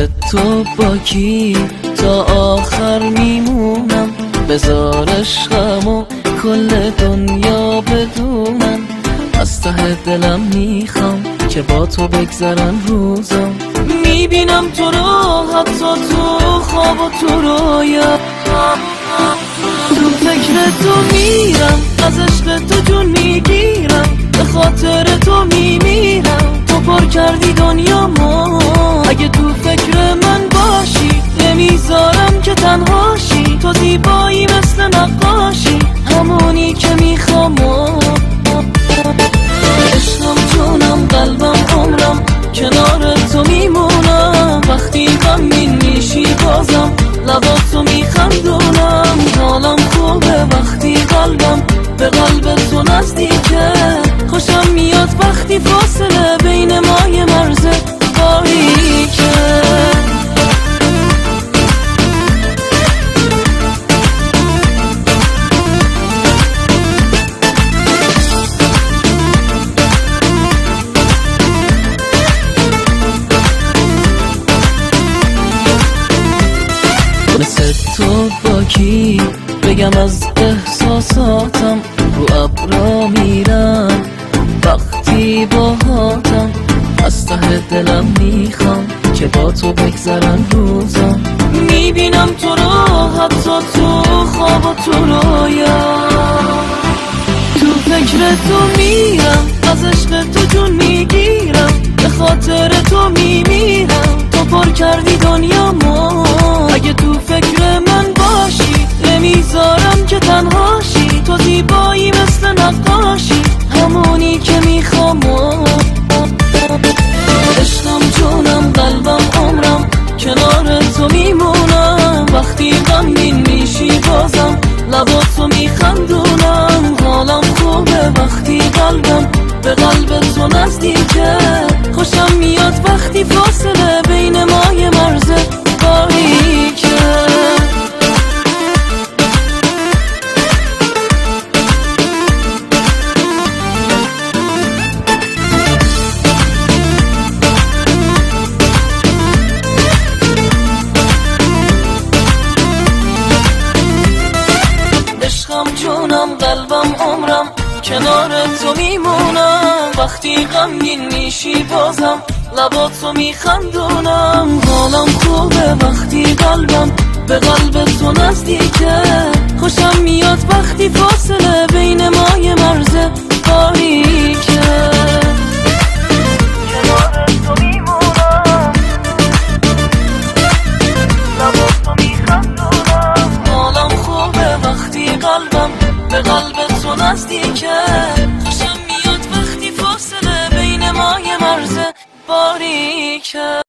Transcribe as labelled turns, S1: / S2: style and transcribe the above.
S1: مثل تو با کی تا آخر میمونم؟ بذار عشقمو کل دنیا بدونم. از ته دلم میخوام که با تو بگذرن روزم. میبینم تو رو حتی تو خواب و تو رویا، تو فکر تو میرم، از عشق تو جون میگیرم، به خاطر تو میمیرم. تو پر کردی دنیامو، اگه تو فکر من باشی نمیذارم که تنهاشی. تو زیبایی مثل نقاشی، همونی که میخوام. عشقم جونم قلبم عمرم کنار تو میمونم. وقتی غمگین میشی بازم لباتو میخندونم. حالم خوبه وقتی قلبم به قلب تو نزدیکه. خوشم میاد وقتی فاصله بین ما یه مرز باریکه. مثل تو با کی بگم از احساساتم؟ رو ابرا میرم وقتی باهاتم. از ته دلم میخوام که با تو بگذرن روزم. میبینم تو رو حتی تو خواب و تو رویا، تو فکر تو میرم، از عشق تو جون میگیرم، به خاطر تو میمیرم. تو پر کردی دنیامو، اگه تو فکر من باشی نمیذارم که تنهاشی. تو زیبایی مثل نقاشی، همونی که میخوام. عشقم جونم قلبم عمرم کنار تو میمونم. وقتی غمگین میشی بازم لباتو میخندونم. حالم خوبه وقتی قلبم به قلب تو نزدیکه. خوشم میاد وقتی فاصله بین ما یه مرز باریکه. عشقم جونم قلبم عمرم کنار تو میمونم. وقتی غمگین میشی بازم لباتو میخندونم. حالم خوبه وقتی قلبم به قلب تو نزدیکه. خوشم میاد وقتی فاصله بین ما یه مرز باریکه. کنار تو میمونم، لباتو میخندونم. حالم خوبه وقتی قلبم به قلب تو نزدیکه. خوشم میاد وقتی فاصله بین ما یه مرز باریکه.